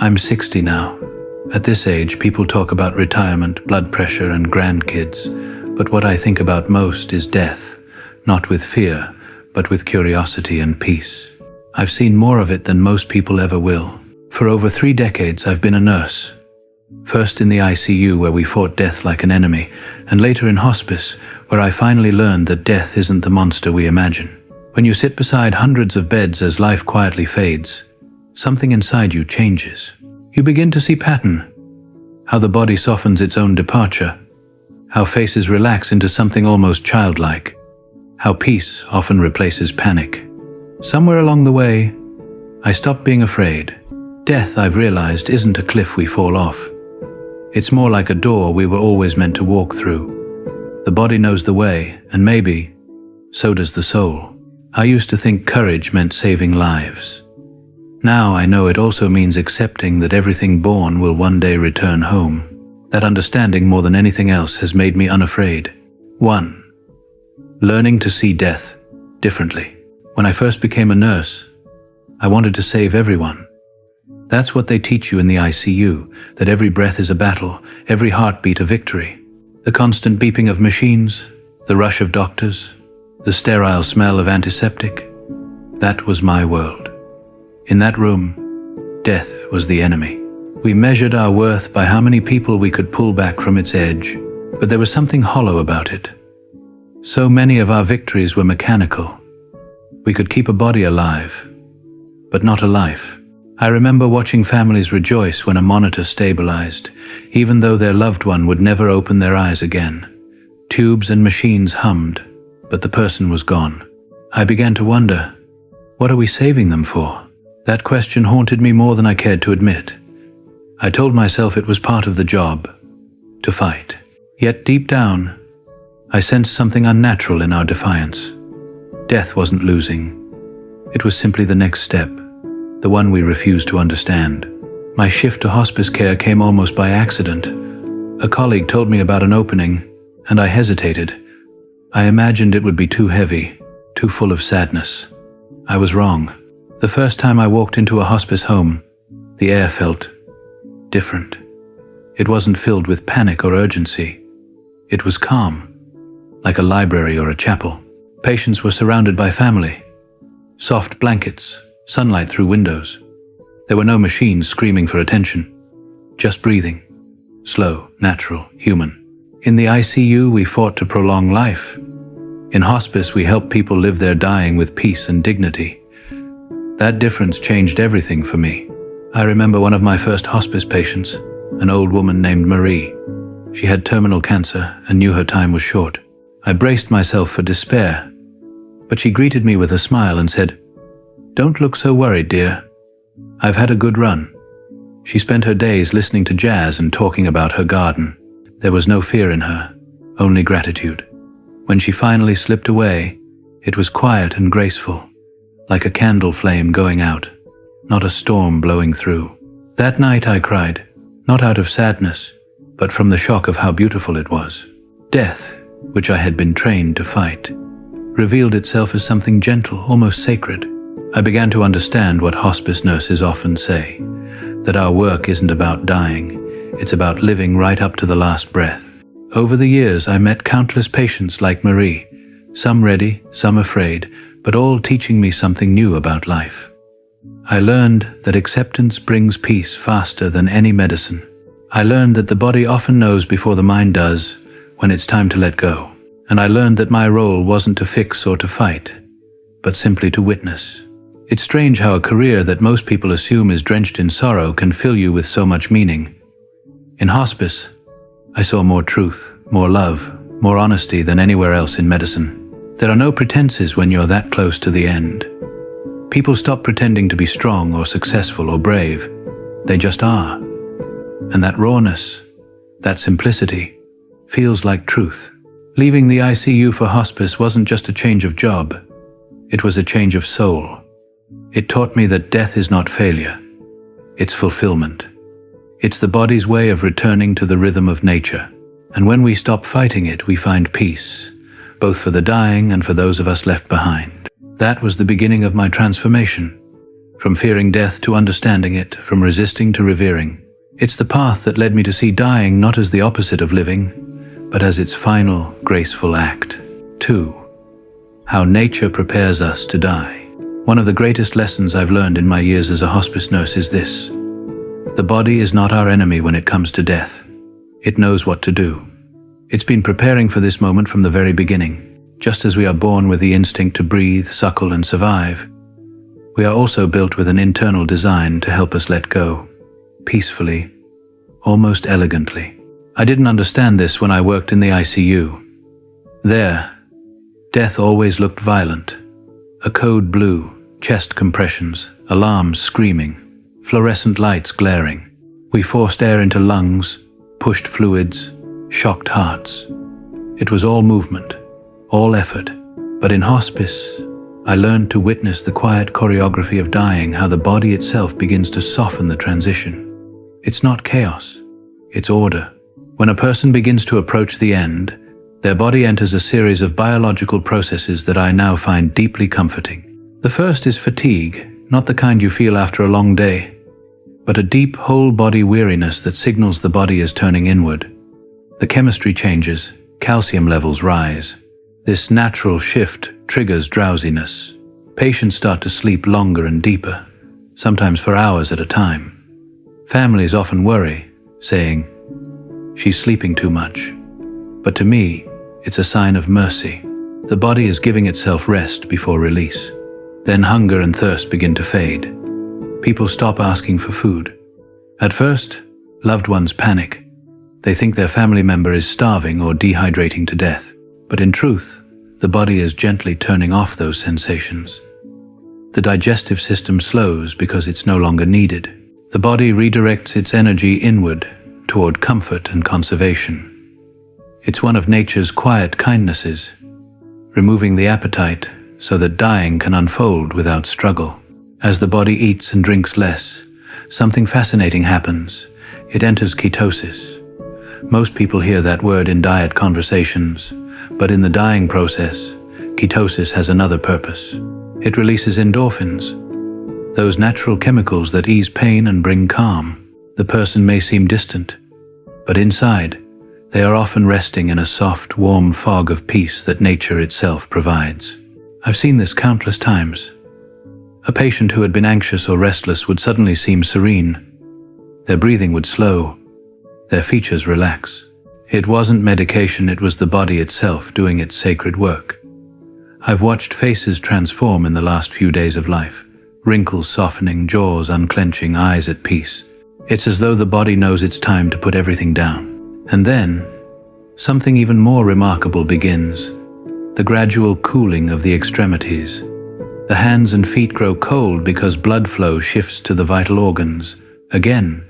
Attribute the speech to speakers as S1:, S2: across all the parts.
S1: I'm 60 now. At this age, people talk about retirement, blood pressure, and grandkids. But what I think about most is death, not with fear, but with curiosity and peace. I've seen more of it than most people ever will. For over 3 decades, I've been a nurse. First in the ICU, where we fought death like an enemy, and later in hospice, where I finally learned that death isn't the monster we imagine. When you sit beside hundreds of beds as life quietly fades, something inside you changes. You begin to see pattern, how the body softens its own departure, how faces relax into something almost childlike, how peace often replaces panic. Somewhere along the way, I stopped being afraid. Death, I've realized, isn't a cliff we fall off. It's more like a door we were always meant to walk through. The body knows the way, and maybe, so does the soul. I used to think courage meant saving lives. Now I know it also means accepting that everything born will one day return home. That understanding more than anything else has made me unafraid. 1. Learning to see death differently. When I first became a nurse, I wanted to save everyone. That's what they teach you in the ICU, that every breath is a battle, every heartbeat a victory. The constant beeping of machines, the rush of doctors, the sterile smell of antiseptic. That was my world. In that room, death was the enemy. We measured our worth by how many people we could pull back from its edge, but there was something hollow about it. So many of our victories were mechanical. We could keep a body alive, but not a life. I remember watching families rejoice when a monitor stabilized, even though their loved one would never open their eyes again. Tubes and machines hummed, but the person was gone. I began to wonder, what are we saving them for? That question haunted me more than I cared to admit. I told myself it was part of the job, to fight. Yet deep down, I sensed something unnatural in our defiance. Death wasn't losing. It was simply the next step, the one we refused to understand. My shift to hospice care came almost by accident. A colleague told me about an opening, and I hesitated. I imagined it would be too heavy, too full of sadness. I was wrong. The first time I walked into a hospice home, the air felt different. It wasn't filled with panic or urgency. It was calm, like a library or a chapel. Patients were surrounded by family, soft blankets, sunlight through windows. There were no machines screaming for attention, just breathing, slow, natural, human. In the ICU, we fought to prolong life. In hospice, we helped people live their dying with peace and dignity. That difference changed everything for me. I remember one of my first hospice patients, an old woman named Marie. She had terminal cancer and knew her time was short. I braced myself for despair, but she greeted me with a smile and said, "Don't look so worried, dear. I've had a good run." She spent her days listening to jazz and talking about her garden. There was no fear in her, only gratitude. When she finally slipped away, it was quiet and graceful, like a candle flame going out, not a storm blowing through. That night I cried, not out of sadness, but from the shock of how beautiful it was. Death, which I had been trained to fight, revealed itself as something gentle, almost sacred. I began to understand what hospice nurses often say, that our work isn't about dying, it's about living right up to the last breath. Over the years, I met countless patients like Marie, some ready, some afraid, but all teaching me something new about life. I learned that acceptance brings peace faster than any medicine. I learned that the body often knows before the mind does when it's time to let go. And I learned that my role wasn't to fix or to fight, but simply to witness. It's strange how a career that most people assume is drenched in sorrow can fill you with so much meaning. In hospice, I saw more truth, more love, more honesty than anywhere else in medicine. There are no pretenses when you're that close to the end. People stop pretending to be strong or successful or brave. They just are. And that rawness, that simplicity, feels like truth. Leaving the ICU for hospice wasn't just a change of job. It was a change of soul. It taught me that death is not failure. It's fulfillment. It's the body's way of returning to the rhythm of nature. And when we stop fighting it, we find peace, both for the dying and for those of us left behind. That was the beginning of my transformation. From fearing death to understanding it, from resisting to revering. It's the path that led me to see dying not as the opposite of living, but as its final, graceful act. 2. How nature prepares us to die. One of the greatest lessons I've learned in my years as a hospice nurse is this. The body is not our enemy when it comes to death. It knows what to do. It's been preparing for this moment from the very beginning. Just as we are born with the instinct to breathe, suckle, and survive, we are also built with an internal design to help us let go, peacefully, almost elegantly. I didn't understand this when I worked in the ICU. There, death always looked violent. A code blue, chest compressions, alarms screaming, fluorescent lights glaring. We forced air into lungs, pushed fluids, shocked hearts. It was all movement, all effort. But in hospice, I learned to witness the quiet choreography of dying, how the body itself begins to soften the transition. It's not chaos, it's order. When a person begins to approach the end, their body enters a series of biological processes that I now find deeply comforting. The first is fatigue, not the kind you feel after a long day, but a deep whole-body weariness that signals the body is turning inward. The chemistry changes, calcium levels rise. This natural shift triggers drowsiness. Patients start to sleep longer and deeper, sometimes for hours at a time. Families often worry, saying, "She's sleeping too much." But to me, it's a sign of mercy. The body is giving itself rest before release. Then hunger and thirst begin to fade. People stop asking for food. At first, loved ones panic. They think their family member is starving or dehydrating to death. But in truth, the body is gently turning off those sensations. The digestive system slows because it's no longer needed. The body redirects its energy inward toward comfort and conservation. It's one of nature's quiet kindnesses, removing the appetite so that dying can unfold without struggle. As the body eats and drinks less, something fascinating happens. It enters ketosis. Most people hear that word in diet conversations, but in the dying process, ketosis has another purpose. It releases endorphins, those natural chemicals that ease pain and bring calm. The person may seem distant, but inside, they are often resting in a soft, warm fog of peace that nature itself provides. I've seen this countless times. A patient who had been anxious or restless would suddenly seem serene. Their breathing would slow, their features relax. It wasn't medication, it was the body itself doing its sacred work. I've watched faces transform in the last few days of life, wrinkles softening, jaws unclenching, eyes at peace. It's as though the body knows it's time to put everything down. And then, something even more remarkable begins. The gradual cooling of the extremities. The hands and feet grow cold because blood flow shifts to the vital organs. Again,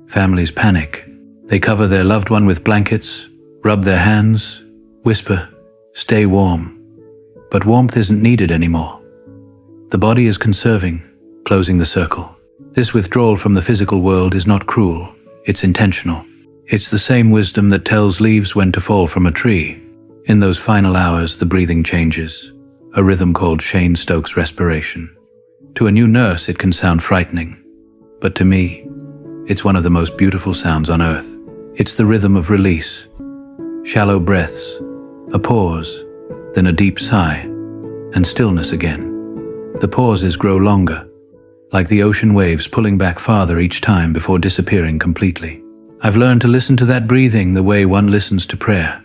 S1: families panic. They cover their loved one with blankets, rub their hands, whisper, "Stay warm." But warmth isn't needed anymore. The body is conserving, closing the circle. This withdrawal from the physical world is not cruel, it's intentional. It's the same wisdom that tells leaves when to fall from a tree. In those final hours, the breathing changes, a rhythm called Shane Stokes respiration. To a new nurse, it can sound frightening, but to me, it's one of the most beautiful sounds on earth. It's the rhythm of release. Shallow breaths, a pause, then a deep sigh, and stillness again. The pauses grow longer, like the ocean waves pulling back farther each time before disappearing completely. I've learned to listen to that breathing the way one listens to prayer.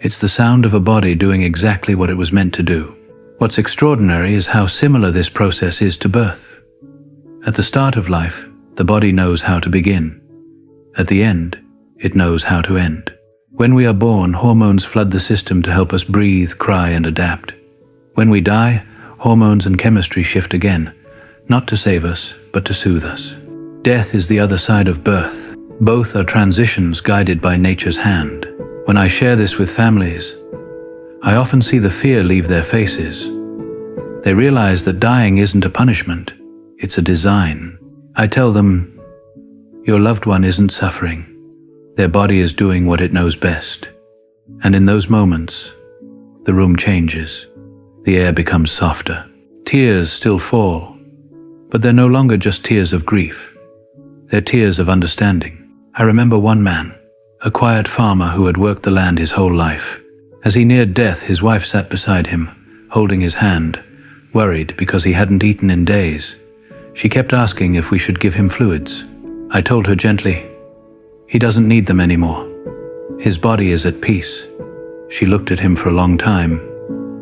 S1: It's the sound of a body doing exactly what it was meant to do. What's extraordinary is how similar this process is to birth. At the start of life, the body knows how to begin. At the end, it knows how to end. When we are born, hormones flood the system to help us breathe, cry, and adapt. When we die, hormones and chemistry shift again, not to save us, but to soothe us. Death is the other side of birth. Both are transitions guided by nature's hand. When I share this with families, I often see the fear leave their faces. They realize that dying isn't a punishment, it's a design. I tell them, your loved one isn't suffering. Their body is doing what it knows best. And in those moments, the room changes. The air becomes softer. Tears still fall, But they're no longer just tears of grief. They're tears of understanding. I remember one man, a quiet farmer who had worked the land his whole life. As he neared death, his wife sat beside him, holding his hand, worried because he hadn't eaten in days. She kept asking if we should give him fluids. I told her gently, "He doesn't need them anymore. His body is at peace." She looked at him for a long time,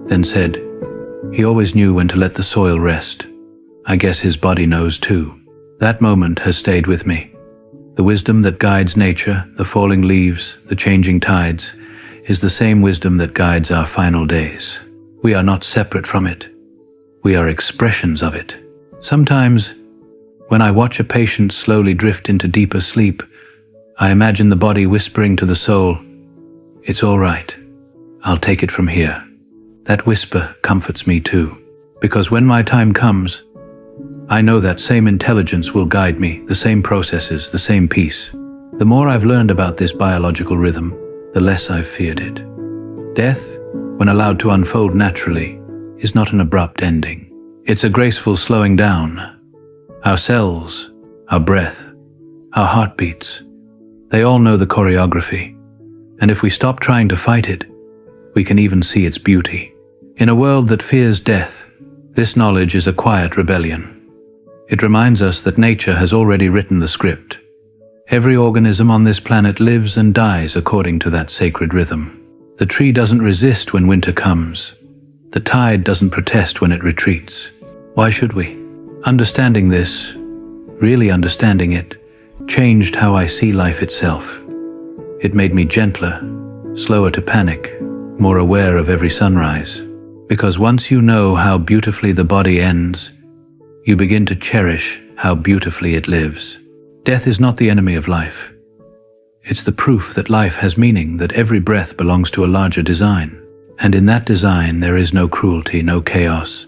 S1: then said, "He always knew when to let the soil rest. I guess his body knows too." That moment has stayed with me. The wisdom that guides nature, the falling leaves, the changing tides, is the same wisdom that guides our final days. We are not separate from it. We are expressions of it. Sometimes, when I watch a patient slowly drift into deeper sleep, I imagine the body whispering to the soul, "It's all right. I'll take it from here." That whisper comforts me too, because when my time comes, I know that same intelligence will guide me, the same processes, the same peace. The more I've learned about this biological rhythm, the less I've feared it. Death, when allowed to unfold naturally, is not an abrupt ending. It's a graceful slowing down. Our cells, our breath, our heartbeats, they all know the choreography. And if we stop trying to fight it, we can even see its beauty. In a world that fears death, this knowledge is a quiet rebellion. It reminds us that nature has already written the script. Every organism on this planet lives and dies according to that sacred rhythm. The tree doesn't resist when winter comes. The tide doesn't protest when it retreats. Why should we? Understanding this, really understanding it, changed how I see life itself. It made me gentler, slower to panic, more aware of every sunrise. Because once you know how beautifully the body ends, you begin to cherish how beautifully it lives. Death is not the enemy of life. It's the proof that life has meaning, that every breath belongs to a larger design. And in that design there is no cruelty, no chaos,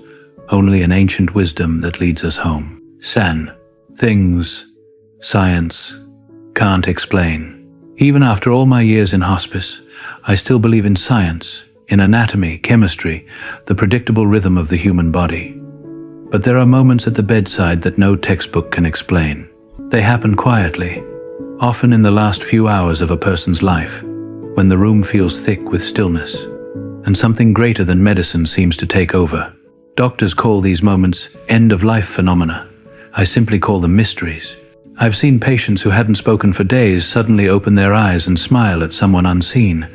S1: only an ancient wisdom that leads us home. San, things science can't explain. Even after all my years in hospice, I still believe in science, in anatomy, chemistry, the predictable rhythm of the human body. But there are moments at the bedside that no textbook can explain. They happen quietly, often in the last few hours of a person's life, when the room feels thick with stillness, and something greater than medicine seems to take over. Doctors call these moments end-of-life phenomena. I simply call them mysteries. I've seen patients who hadn't spoken for days suddenly open their eyes and smile at someone unseen.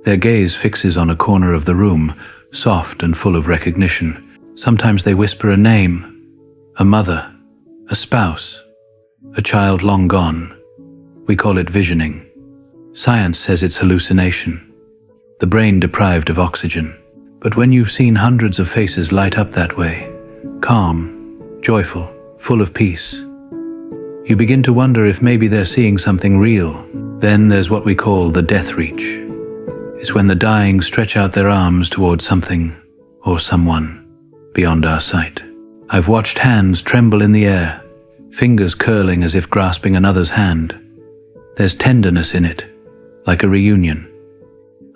S1: Their gaze fixes on a corner of the room, soft and full of recognition. Sometimes they whisper a name, a mother, a spouse, a child long gone. We call it visioning. Science says it's hallucination, the brain deprived of oxygen. But when you've seen hundreds of faces light up that way, calm, joyful, full of peace, you begin to wonder if maybe they're seeing something real. Then there's what we call the death reach. It's when the dying stretch out their arms toward something or someone beyond our sight. I've watched hands tremble in the air, fingers curling as if grasping another's hand. There's tenderness in it, like a reunion.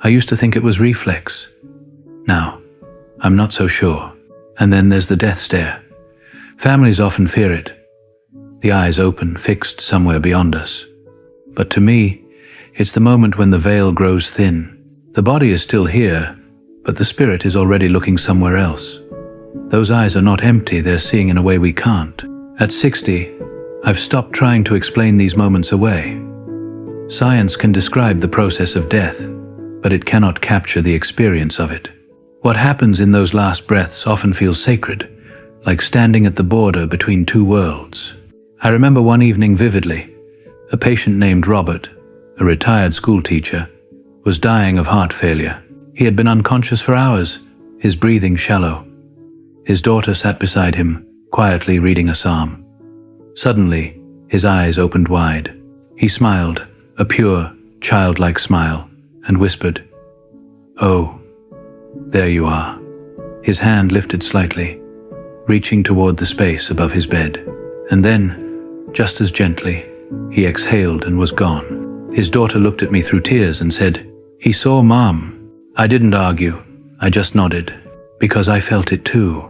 S1: I used to think it was reflex. Now, I'm not so sure. And then there's the death stare. Families often fear it. The eyes open, fixed somewhere beyond us. But to me, it's the moment when the veil grows thin. The body is still here, but the spirit is already looking somewhere else. Those eyes are not empty, they're seeing in a way we can't. At 60, I've stopped trying to explain these moments away. Science can describe the process of death, but it cannot capture the experience of it. What happens in those last breaths often feels sacred, like standing at the border between two worlds. I remember one evening vividly. A patient named Robert, a retired school teacher, was dying of heart failure. He had been unconscious for hours, his breathing shallow. His daughter sat beside him, quietly reading a psalm. Suddenly, his eyes opened wide. He smiled, a pure, childlike smile, and whispered, "Oh, there you are." His hand lifted slightly, reaching toward the space above his bed. And then, just as gently, he exhaled and was gone. His daughter looked at me through tears and said, "He saw Mom." I didn't argue. I just nodded, because I felt it too.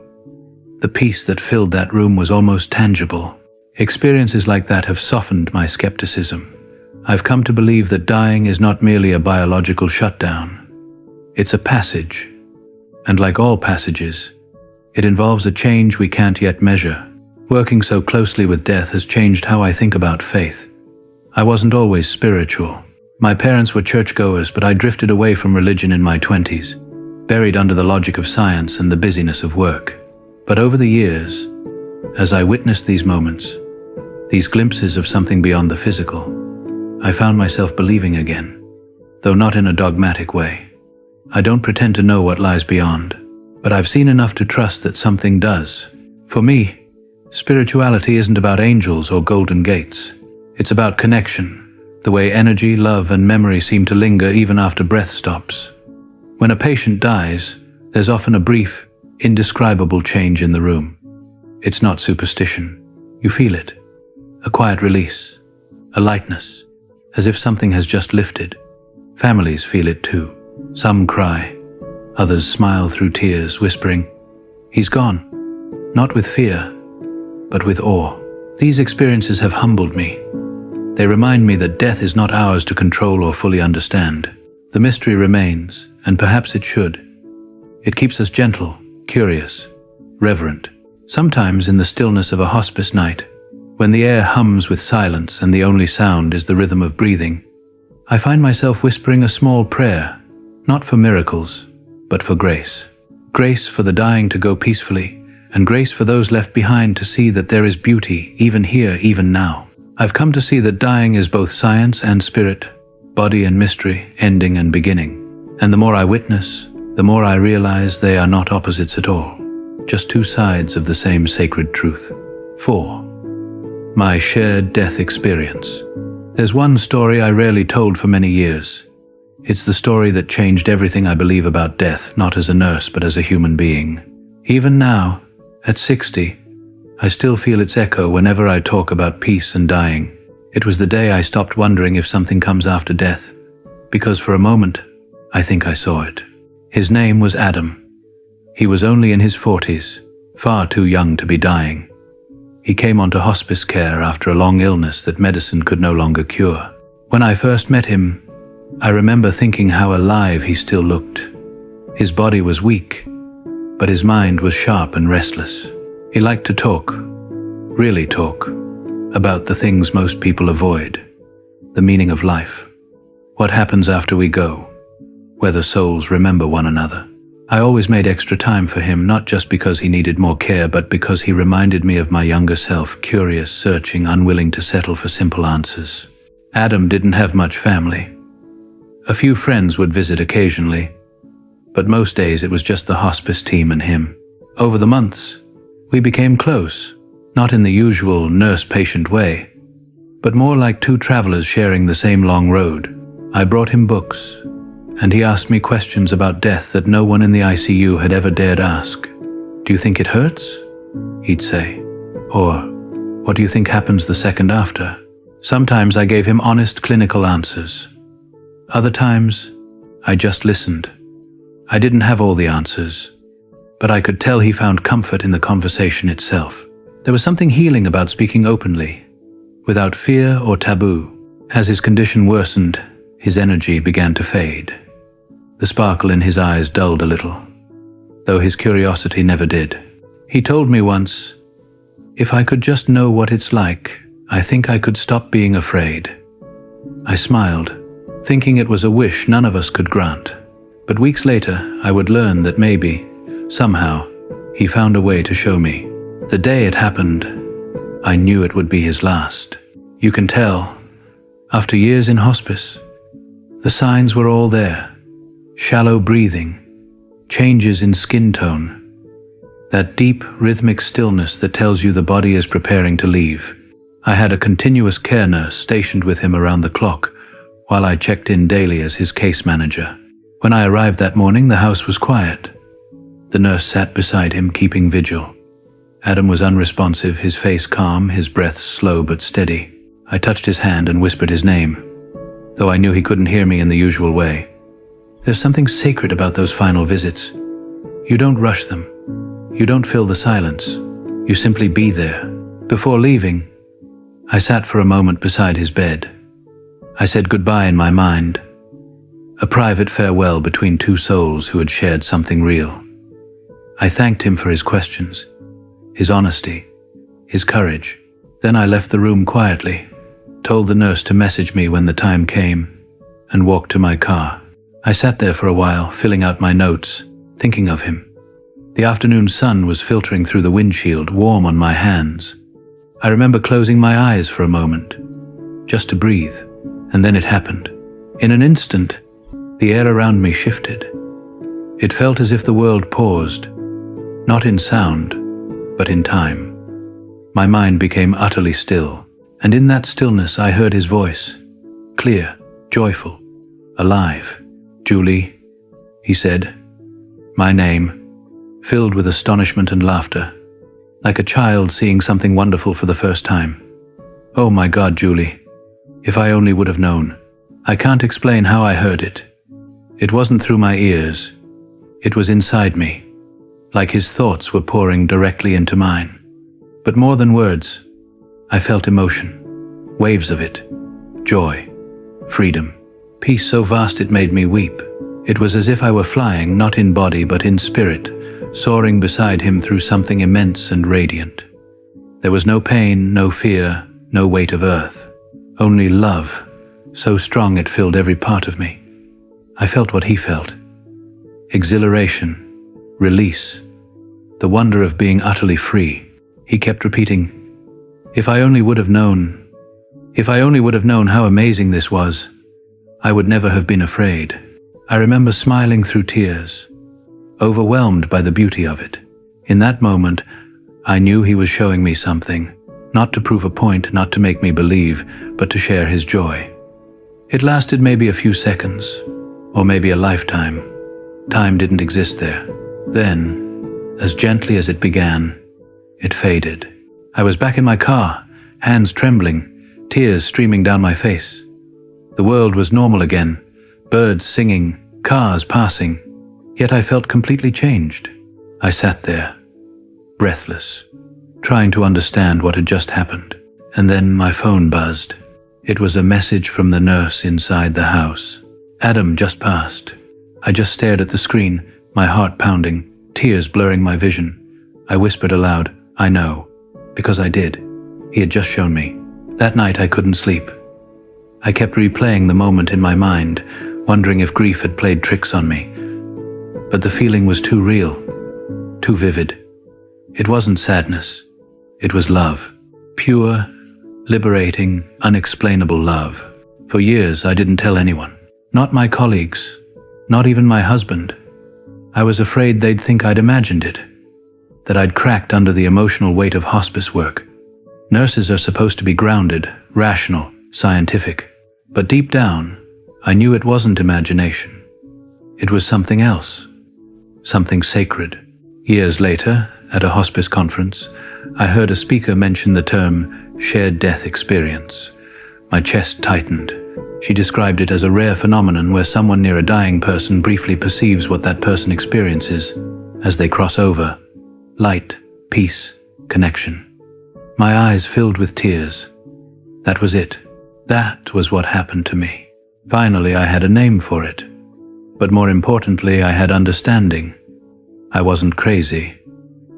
S1: The peace that filled that room was almost tangible. Experiences like that have softened my skepticism. I've come to believe that dying is not merely a biological shutdown. It's a passage. And like all passages, it involves a change we can't yet measure. Working so closely with death has changed how I think about faith. I wasn't always spiritual. My parents were churchgoers, but I drifted away from religion in my 20s, buried under the logic of science and the busyness of work. But over the years, as I witnessed these moments, these glimpses of something beyond the physical, I found myself believing again, though not in a dogmatic way. I don't pretend to know what lies beyond, but I've seen enough to trust that something does. For me, spirituality isn't about angels or golden gates. It's about connection, the way energy, love, and memory seem to linger even after breath stops. When a patient dies, there's often a brief, indescribable change in the room. It's not superstition. You feel it. A quiet release, a lightness, as if something has just lifted. Families feel it too. Some cry, others smile through tears, whispering, "He's gone." Not with fear, but with awe. These experiences have humbled me. They remind me that death is not ours to control or fully understand. The mystery remains, and perhaps it should. It keeps us gentle, curious, reverent. Sometimes in the stillness of a hospice night, when the air hums with silence and the only sound is the rhythm of breathing, I find myself whispering a small prayer, not for miracles, but for grace. Grace for the dying to go peacefully, and grace for those left behind to see that there is beauty, even here, even now. I've come to see that dying is both science and spirit, body and mystery, ending and beginning. And the more I witness, the more I realize they are not opposites at all, just two sides of the same sacred truth. 4. My shared death experience. There's one story I rarely told for many years. It's the story that changed everything I believe about death, not as a nurse, but as a human being. Even now, at 60, I still feel its echo whenever I talk about peace and dying. It was the day I stopped wondering if something comes after death, because for a moment, I think I saw it. His name was Adam. He was only in his 40s, far too young to be dying. He came onto hospice care after a long illness that medicine could no longer cure. When I first met him, I remember thinking how alive he still looked. His body was weak, but his mind was sharp and restless. He liked to talk, really talk, about the things most people avoid. The meaning of life. What happens after we go. Whether souls remember one another. I always made extra time for him, not just because he needed more care, but because he reminded me of my younger self, curious, searching, unwilling to settle for simple answers. Adam didn't have much family. A few friends would visit occasionally, but most days it was just the hospice team and him. Over the months, we became close, not in the usual nurse-patient way, but more like two travelers sharing the same long road. I brought him books, and he asked me questions about death that no one in the ICU had ever dared ask. "Do you think it hurts?" he'd say. Or, "What do you think happens the second after?" Sometimes I gave him honest clinical answers. Other times, I just listened. I didn't have all the answers, but I could tell he found comfort in the conversation itself. There was something healing about speaking openly, without fear or taboo. As his condition worsened, his energy began to fade. The sparkle in his eyes dulled a little, though his curiosity never did. He told me once, "If I could just know what it's like, I think I could stop being afraid." I smiled, thinking it was a wish none of us could grant. But weeks later, I would learn that maybe, somehow, he found a way to show me. The day it happened, I knew it would be his last. You can tell, after years in hospice, the signs were all there. Shallow breathing, changes in skin tone, that deep, rhythmic stillness that tells you the body is preparing to leave. I had a continuous care nurse stationed with him around the clock, while I checked in daily as his case manager. When I arrived that morning, the house was quiet. The nurse sat beside him, keeping vigil. Adam was unresponsive, his face calm, his breath slow but steady. I touched his hand and whispered his name, though I knew he couldn't hear me in the usual way. There's something sacred about those final visits. You don't rush them. You don't fill the silence. You simply be there. Before leaving, I sat for a moment beside his bed. I said goodbye in my mind, a private farewell between two souls who had shared something real. I thanked him for his questions, his honesty, his courage. Then I left the room quietly, told the nurse to message me when the time came, and walked to my car. I sat there for a while, filling out my notes, thinking of him. The afternoon sun was filtering through the windshield, warm on my hands. I remember closing my eyes for a moment, just to breathe, and then it happened. In an instant, the air around me shifted. It felt as if the world paused, not in sound, but in time. My mind became utterly still, and in that stillness I heard his voice, clear, joyful, alive. "Julie," he said, my name, filled with astonishment and laughter, like a child seeing something wonderful for the first time. "Oh my God, Julie, if I only would have known." I can't explain how I heard it. It wasn't through my ears. It was inside me, like his thoughts were pouring directly into mine. But more than words, I felt emotion, waves of it, joy, freedom, peace so vast it made me weep. It was as if I were flying, not in body but in spirit, soaring beside him through something immense and radiant. There was no pain, no fear, no weight of earth, only love, so strong it filled every part of me. I felt what he felt. Exhilaration, release, the wonder of being utterly free. He kept repeating, "If I only would have known, if I only would have known how amazing this was, I would never have been afraid." I remember smiling through tears, overwhelmed by the beauty of it. In that moment, I knew he was showing me something, not to prove a point, not to make me believe, but to share his joy. It lasted maybe a few seconds, or maybe a lifetime. Time didn't exist there. Then, as gently as it began, it faded. I was back in my car, hands trembling, tears streaming down my face. The world was normal again, birds singing, cars passing, yet I felt completely changed. I sat there, breathless, trying to understand what had just happened. And then my phone buzzed. It was a message from the nurse inside the house. "Adam just passed." I just stared at the screen, my heart pounding, tears blurring my vision. I whispered aloud, "I know," because I did. He had just shown me. That night I couldn't sleep. I kept replaying the moment in my mind, wondering if grief had played tricks on me. But the feeling was too real, too vivid. It wasn't sadness. It was love. Pure, liberating, unexplainable love. For years I didn't tell anyone. Not my colleagues. Not even my husband. I was afraid they'd think I'd imagined it, that I'd cracked under the emotional weight of hospice work. Nurses are supposed to be grounded, rational, scientific. But deep down, I knew it wasn't imagination. It was something else, something sacred. Years later, at a hospice conference, I heard a speaker mention the term shared death experience. My chest tightened. She described it as a rare phenomenon where someone near a dying person briefly perceives what that person experiences as they cross over. Light, peace, connection. My eyes filled with tears. That was it. That was what happened to me. Finally, I had a name for it. But more importantly, I had understanding. I wasn't crazy.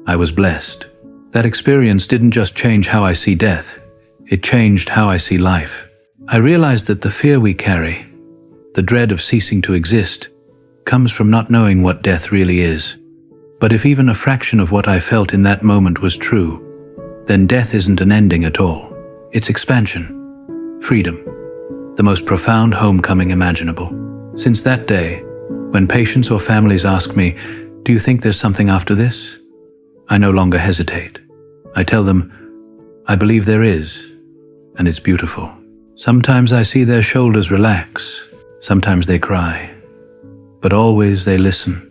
S1: I was blessed. That experience didn't just change how I see death. It changed how I see life. I realized that the fear we carry, the dread of ceasing to exist, comes from not knowing what death really is. But if even a fraction of what I felt in that moment was true, then death isn't an ending at all. It's expansion, freedom, the most profound homecoming imaginable. Since that day, when patients or families ask me, "Do you think there's something after this?" I no longer hesitate. I tell them, "I believe there is, and it's beautiful." Sometimes I see their shoulders relax, sometimes they cry, but always they listen,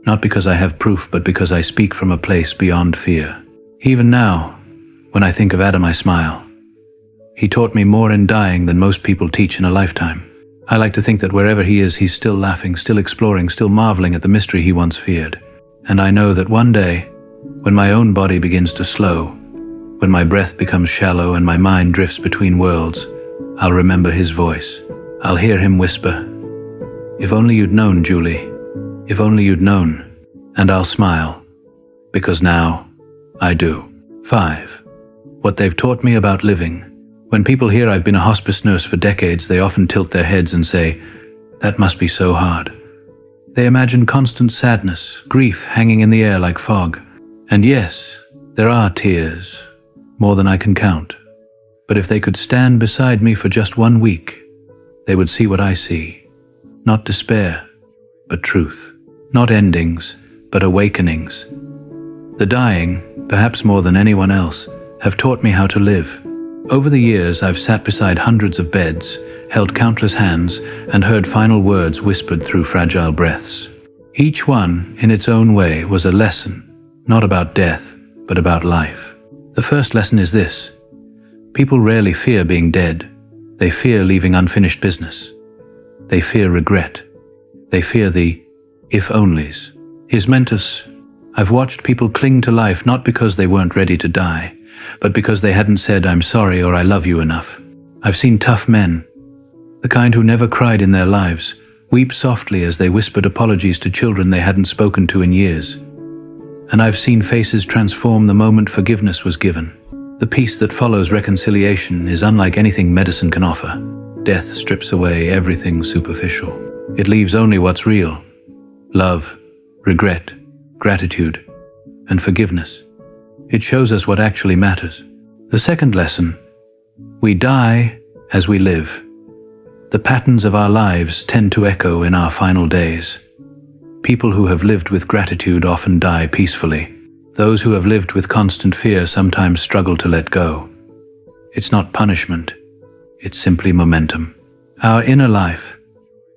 S1: not because I have proof, but because I speak from a place beyond fear. Even now, when I think of Adam, I smile. He taught me more in dying than most people teach in a lifetime. I like to think that wherever he is, he's still laughing, still exploring, still marveling at the mystery he once feared. And I know that one day, When my own body begins to slow, when my breath becomes shallow and my mind drifts between worlds, I'll remember his voice. I'll hear him whisper, "If only you'd known, Julie. If only you'd known." And I'll smile, because now I do. 5. What they've taught me about living. When people hear I've been a hospice nurse for decades, they often tilt their heads and say, "That must be so hard." They imagine constant sadness, grief hanging in the air like fog. And yes, there are tears, more than I can count. But if they could stand beside me for just 1 week, they would see what I see. Not despair, but truth. Not endings, but awakenings. The dying, perhaps more than anyone else, have taught me how to live. Over the years, I've sat beside hundreds of beds, held countless hands, and heard final words whispered through fragile breaths. Each one, in its own way, was a lesson, not about death, but about life. The first lesson is this: people rarely fear being dead. They fear leaving unfinished business. They fear regret. They fear the if-onlys. His mentis. I've watched people cling to life not because they weren't ready to die, but because they hadn't said "I'm sorry" or "I love you" enough. I've seen tough men, the kind who never cried in their lives, weep softly as they whispered apologies to children they hadn't spoken to in years. And I've seen faces transform the moment forgiveness was given. The peace that follows reconciliation is unlike anything medicine can offer. Death strips away everything superficial. It leaves only what's real: love, regret, gratitude, and forgiveness. It shows us what actually matters. The second lesson: we die as we live. The patterns of our lives tend to echo in our final days. People who have lived with gratitude often die peacefully. Those who have lived with constant fear sometimes struggle to let go. It's not punishment, it's simply momentum. Our inner life,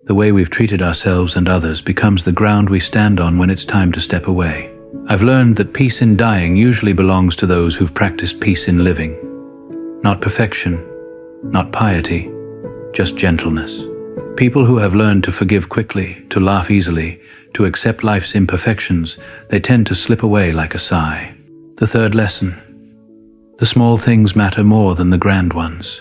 S1: the way we've treated ourselves and others, becomes the ground we stand on when it's time to step away. I've learned that peace in dying usually belongs to those who've practiced peace in living. Not perfection, not piety, just gentleness. People who have learned to forgive quickly, to laugh easily, to accept life's imperfections, they tend to slip away like a sigh. The third lesson: the small things matter more than the grand ones.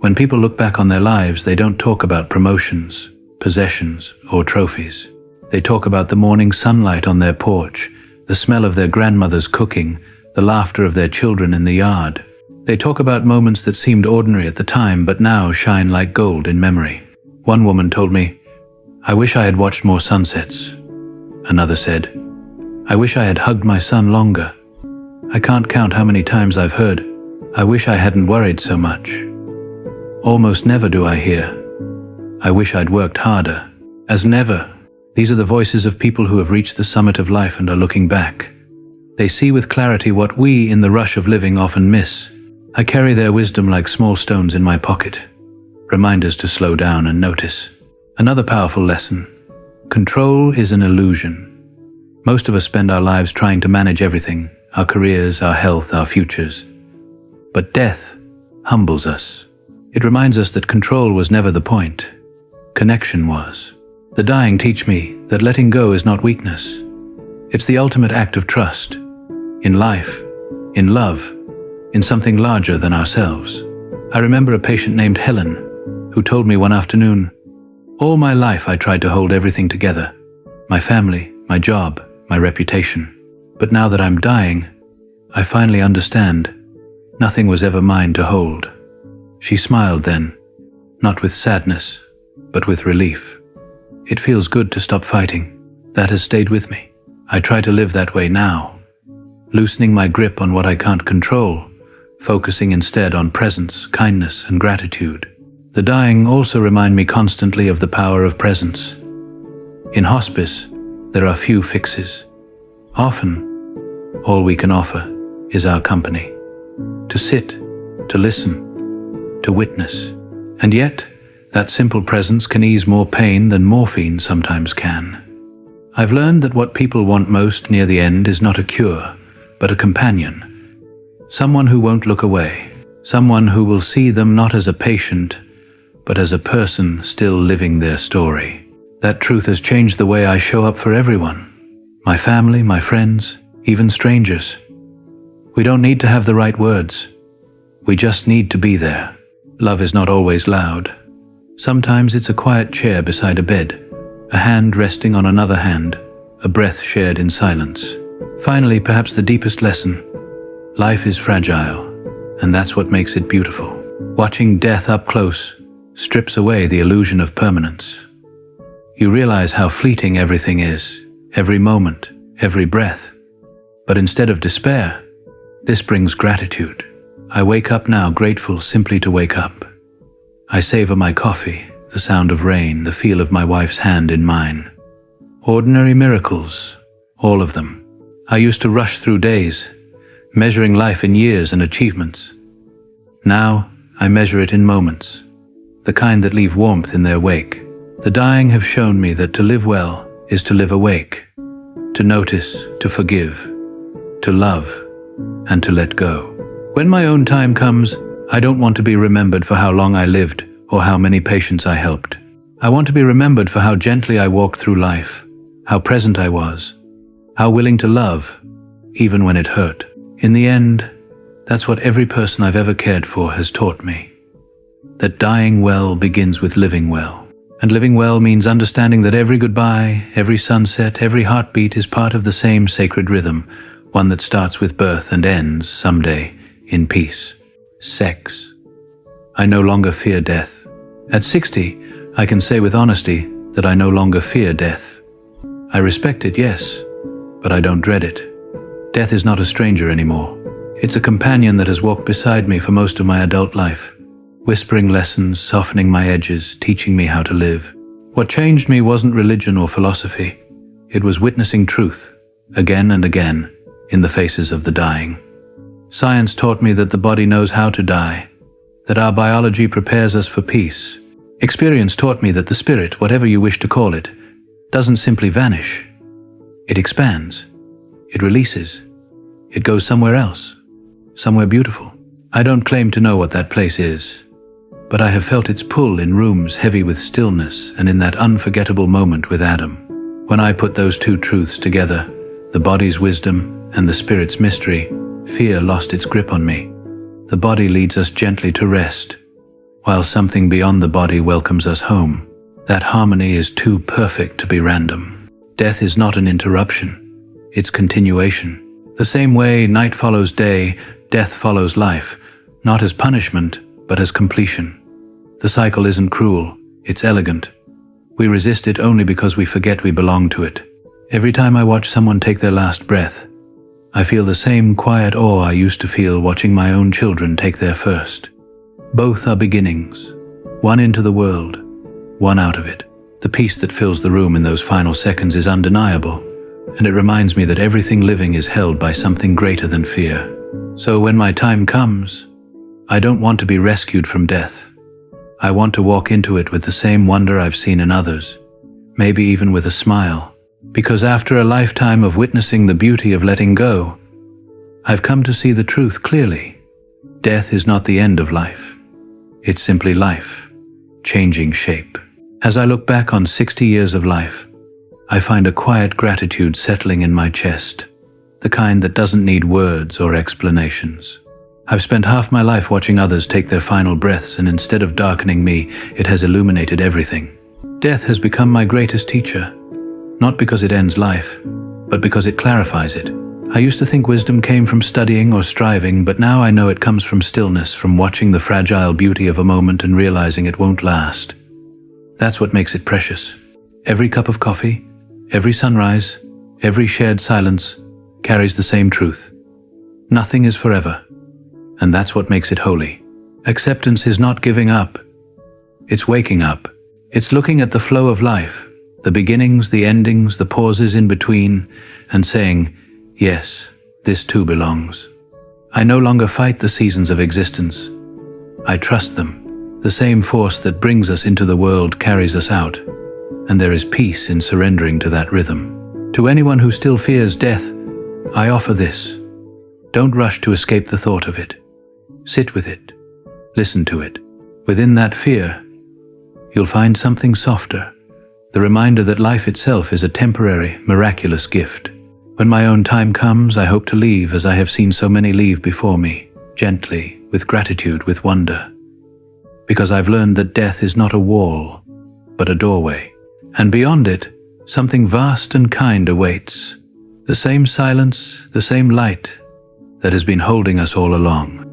S1: When people look back on their lives, they don't talk about promotions, possessions, or trophies. They talk about the morning sunlight on their porch, the smell of their grandmother's cooking, the laughter of their children in the yard. They talk about moments that seemed ordinary at the time but now shine like gold in memory. One woman told me, "I wish I had watched more sunsets." Another said, "I wish I had hugged my son longer." I can't count how many times I've heard, "I wish I hadn't worried so much." Almost never do I hear, "I wish I'd worked harder." As never, these are the voices of people who have reached the summit of life and are looking back. They see with clarity what we in the rush of living often miss. I carry their wisdom like small stones in my pocket, reminders to slow down and notice. Another powerful lesson: control is an illusion. Most of us spend our lives trying to manage everything: our careers, our health, our futures. But death humbles us. It reminds us that control was never the point. Connection was. The dying teach me that letting go is not weakness. It's the ultimate act of trust. In life, in love, in something larger than ourselves. I remember a patient named Helen, who told me one afternoon, "All my life I tried to hold everything together. My family, my job, my reputation. But now that I'm dying, I finally understand. Nothing was ever mine to hold." She smiled then, not with sadness, but with relief. It feels good to stop fighting. That has stayed with me. I try to live that way now, loosening my grip on what I can't control, focusing instead on presence, kindness, and gratitude. The dying also remind me constantly of the power of presence. In hospice, there are few fixes. Often, all we can offer is our company. To sit, to listen, to witness. And yet, that simple presence can ease more pain than morphine sometimes can. I've learned that what people want most near the end is not a cure, but a companion. Someone who won't look away. Someone who will see them not as a patient, but as a person still living their story. That truth has changed the way I show up for everyone. My family, my friends, even strangers. We don't need to have the right words. We just need to be there. Love is not always loud. Sometimes it's a quiet chair beside a bed, a hand resting on another hand, a breath shared in silence. Finally, perhaps the deepest lesson: life is fragile, and that's what makes it beautiful. Watching death up close strips away the illusion of permanence. You realize how fleeting everything is, every moment, every breath. But instead of despair, this brings gratitude. I wake up now grateful simply to wake up. I savor my coffee, the sound of rain, the feel of my wife's hand in mine. Ordinary miracles, all of them. I used to rush through days, measuring life in years and achievements. Now, I measure it in moments, the kind that leave warmth in their wake. The dying have shown me that to live well is to live awake, to notice, to forgive, to love, and to let go. When my own time comes, I don't want to be remembered for how long I lived or how many patients I helped. I want to be remembered for how gently I walked through life, how present I was, how willing to love, even when it hurt. In the end, that's what every person I've ever cared for has taught me. That dying well begins with living well. And living well means understanding that every goodbye, every sunset, every heartbeat is part of the same sacred rhythm, one that starts with birth and ends, someday, in peace. Sex. I no longer fear death. At 60, I can say with honesty that I no longer fear death. I respect it, yes, but I don't dread it. Death is not a stranger anymore. It's a companion that has walked beside me for most of my adult life, whispering lessons, softening my edges, teaching me how to live. What changed me wasn't religion or philosophy. It was witnessing truth, again and again, in the faces of the dying. Science taught me that the body knows how to die, that our biology prepares us for peace. Experience taught me that the spirit, whatever you wish to call it, doesn't simply vanish. It expands. It releases. It goes somewhere else, somewhere beautiful. I don't claim to know what that place is, but I have felt its pull in rooms heavy with stillness and in that unforgettable moment with Adam. When I put those two truths together, the body's wisdom and the spirit's mystery, fear lost its grip on me. The body leads us gently to rest, while something beyond the body welcomes us home. That harmony is too perfect to be random. Death is not an interruption, it's continuation. The same way night follows day, death follows life, not as punishment, but as completion. The cycle isn't cruel, it's elegant. We resist it only because we forget we belong to it. Every time I watch someone take their last breath, I feel the same quiet awe I used to feel watching my own children take their first. Both are beginnings, one into the world, one out of it. The peace that fills the room in those final seconds is undeniable, and it reminds me that everything living is held by something greater than fear. So when my time comes, I don't want to be rescued from death. I want to walk into it with the same wonder I've seen in others, maybe even with a smile. Because after a lifetime of witnessing the beauty of letting go, I've come to see the truth clearly. Death is not the end of life. It's simply life, changing shape. As I look back on 60 years of life, I find a quiet gratitude settling in my chest, the kind that doesn't need words or explanations. I've spent half my life watching others take their final breaths, and instead of darkening me, it has illuminated everything. Death has become my greatest teacher. Not because it ends life, but because it clarifies it. I used to think wisdom came from studying or striving, but now I know it comes from stillness, from watching the fragile beauty of a moment and realizing it won't last. That's what makes it precious. Every cup of coffee, every sunrise, every shared silence carries the same truth. Nothing is forever, and that's what makes it holy. Acceptance is not giving up. It's waking up. It's looking at the flow of life, the beginnings, the endings, the pauses in between, and saying, yes, this too belongs. I no longer fight the seasons of existence. I trust them. The same force that brings us into the world carries us out, and there is peace in surrendering to that rhythm. To anyone who still fears death, I offer this. Don't rush to escape the thought of it. Sit with it. Listen to it. Within that fear, you'll find something softer. The reminder that life itself is a temporary, miraculous gift. When my own time comes, I hope to leave as I have seen so many leave before me, gently, with gratitude, with wonder. Because I've learned that death is not a wall, but a doorway. And beyond it, something vast and kind awaits. The same silence, the same light that has been holding us all along.